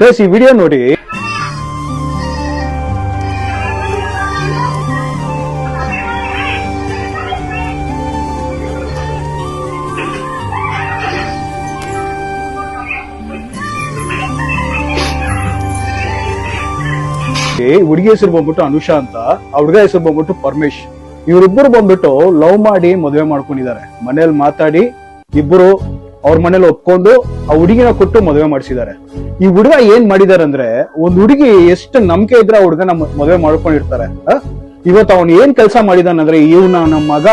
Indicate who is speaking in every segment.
Speaker 1: Guys ಈ video ನೋಡಿ. ಹುಡುಗಿ ಹೆಸರು ಬಂದ್ಬಿಟ್ಟು ಅನುಷಾ ಅಂತ, ಆ ಹುಡುಗ ಹೆಸರು ಬಂದ್ಬಿಟ್ಟು ಪರಮೇಶ್. ಇವರಿಬ್ಬರು ಬಂದ್ಬಿಟ್ಟು ಲವ್ ಮಾಡಿ ಮದುವೆ ಮಾಡ್ಕೊಂಡಿದ್ದಾರೆ. ಮನೇಲಿ ಮಾತಾಡಿ ಇಬ್ಬರು ಅವ್ರ ಮನೇಲಿ ಒಪ್ಕೊಂಡು ಆ ಹುಡುಗಿನ ಕೊಟ್ಟು ಮದುವೆ ಮಾಡಿಸಿದ್ದಾರೆ. ಈ ಹುಡುಗ ಏನ್ ಮಾಡಿದಾರೆ ಅಂದ್ರೆ, ಒಂದ್ ಹುಡುಗಿ ಎಷ್ಟು ನಂಬಿಕೆ ಇದ್ರೆ ಆ ಹುಡುಗನ ಮದುವೆ ಮಾಡ್ಕೊಂಡಿರ್ತಾರೆ. ಇವತ್ತು ಅವನ್ ಏನ್ ಕೆಲಸ ಮಾಡಿದಾನಂದ್ರೆ, ಇವ್ನ ನಮ್ಮ ಮಗ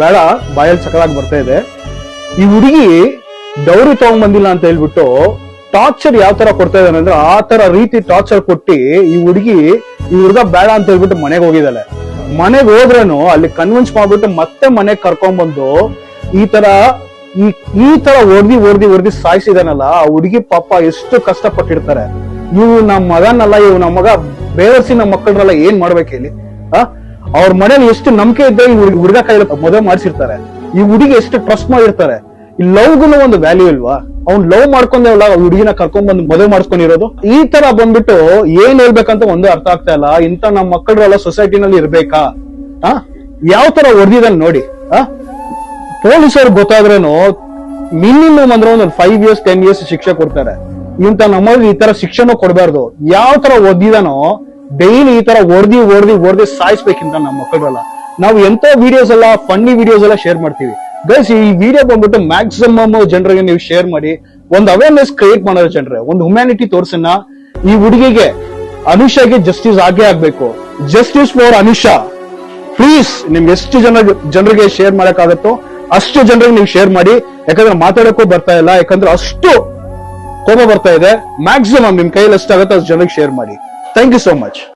Speaker 1: ಬೇಡ ಬಾಯಲ್ಲಿ ಸಕಲಾಗಿ ಬರ್ತಾ ಇದೆ, ಈ ಹುಡುಗಿ ಡೌರಿ ತಗೊಂಡ್ ಬಂದಿಲ್ಲ ಅಂತ ಹೇಳ್ಬಿಟ್ಟು ಟಾರ್ಚರ್ ಯಾವ ತರ ಕೊಡ್ತಾ ಇದ್ದಾನೆ ಅಂದ್ರೆ, ಆ ತರ ರೀತಿ ಟಾರ್ಚರ್ ಕೊಟ್ಟಿ ಈ ಹುಡುಗ ಬೇಡ ಅಂತ ಹೇಳ್ಬಿಟ್ಟು ಮನೆಗೆ ಹೋಗಿದ್ದಾಳೆ. ಮನೆಗೆ ಹೋದ್ರೂ ಅಲ್ಲಿ ಕನ್ವಿನ್ಸ್ ಮಾಡ್ಬಿಟ್ಟು ಮತ್ತೆ ಮನೆಗೆ ಕರ್ಕೊಂಡ್ ಬಂದು ಈ ತರ ಓಡ್ದಿ ಸಾಯಿಸಿದಾನಲ್ಲ. ಆ ಹುಡುಗಿ ಪಾಪ ಎಷ್ಟು ಕಷ್ಟಪಟ್ಟಿರ್ತಾರೆ. ಇವು ನಮ್ಮ ಮಗನಲ್ಲ, ಇವ್ ನಮ್ಮ ಮಗ ಬೇವರ್ಸಿ ನಮ್ಮ ಮಕ್ಕಳನ್ನೆಲ್ಲ ಏನ್ ಮಾಡ್ಬೇಕು ಹೇಳಿ. ಅವ್ರ ಮನೇಲಿ ಎಷ್ಟು ನಂಬಿಕೆ ಇದ್ದರೆ ಈ ಹುಡುಗ ಕೈ ಮದುವೆ ಮಾಡಿಸಿರ್ತಾರೆ. ಈ ಹುಡುಗಿ ಎಷ್ಟು ಟ್ರಸ್ಟ್ ಮಾಡಿರ್ತಾರೆ. ಈ ಲವ್ಗೂ ಒಂದು ವ್ಯಾಲ್ಯೂ ಇಲ್ವಾ? ಅವ್ನ್ ಲವ್ ಮಾಡ್ಕೊಂಡೇವಲ್ಲ ಹುಡುಗಿನ ಕರ್ಕೊಂಡ್ ಬಂದು ಮದುವೆ ಮಾಡಿಸ್ಕೊಂಡಿರೋದು. ಈ ತರ ಬಂದ್ಬಿಟ್ಟು ಏನ್ ಹೇಳ್ಬೇಕಂತ ಒಂದು ಅರ್ಥ ಆಗ್ತಾ ಇಲ್ಲ. ಇಂತ ನಮ್ಮ ಮಕ್ಕಳೆಲ್ಲ ಸೊಸೈಟಿನಲ್ಲಿ ಇರ್ಬೇಕಾ? ಯಾವ ತರ ಹೊಡೆದಿದ್ದಾನೆ ನೋಡಿ. ಪೊಲೀಸರು ಗೊತ್ತಾದ್ರೇನು ಮಿನಿಮಮ್ ಅಂದ್ರೆ ಒಂದು 5 years 10 years ಶಿಕ್ಷೆ ಕೊಡ್ತಾರೆ. ಇಂತ ನಮ್ಮಲ್ಲಿ ಈ ತರ ಶಿಕ್ಷೆನೂ ಕೊಡ್ಬಾರ್ದು. ಯಾವ ತರ ಓದಿದಾನೋ ಡೈಲಿ ಈ ತರ ಓಡ್ದಿ ಸಾಯಿಸ್ಬೇಕಿಂತ ನಮ್ಮ ಮಕ್ಕಳೆಲ್ಲ. ನಾವು ಎಂತ ವಿಡಿಯೋಸ್ ಎಲ್ಲ ಫನ್ನಿ ವಿಡಿಯೋಸ್ ಎಲ್ಲ ಶೇರ್ ಮಾಡ್ತೀವಿ. ಗೈಸ್ ಈ ವಿಡಿಯೋ ಬಂದ್ಬಿಟ್ಟು ಮ್ಯಾಕ್ಸಿಮಮ್ ಜನರಿಗೆ ನೀವು ಶೇರ್ ಮಾಡಿ ಒಂದು ಅವೇರ್ನೆಸ್ ಕ್ರಿಯೇಟ್ ಮಾಡೋದು. ಜನರೇ ಒಂದು ಹ್ಯುಮ್ಯಾನಿಟಿ ತೋರ್ಸನ್ನ. ಈ ಹುಡುಗಿಗೆ ಅನುಷಾಗೆ ಜಸ್ಟಿಸ್ ಆಗೇ ಆಗ್ಬೇಕು. Justice for Anusha. ಪ್ಲೀಸ್ ನಿಮ್ಗೆ ಎಷ್ಟು ಜನರಿಗೆ ಶೇರ್ ಮಾಡಕ್ಕಾಗತ್ತೋ ಅಷ್ಟು ಜನರಿಗೆ ನೀವು ಶೇರ್ ಮಾಡಿ. ಯಾಕಂದ್ರೆ ಮಾತಾಡಕ್ಕೂ ಬರ್ತಾ ಇಲ್ಲ, ಯಾಕಂದ್ರೆ ಅಷ್ಟು ಕೋಪ ಬರ್ತಾ ಇದೆ. ಮ್ಯಾಕ್ಸಿಮಮ್ ನಿಮ್ ಕೈಯಲ್ಲಿ ಎಷ್ಟಾಗತ್ತೋ ಅಷ್ಟು ಜನರಿಗೆ ಶೇರ್ ಮಾಡಿ. Thank you so much.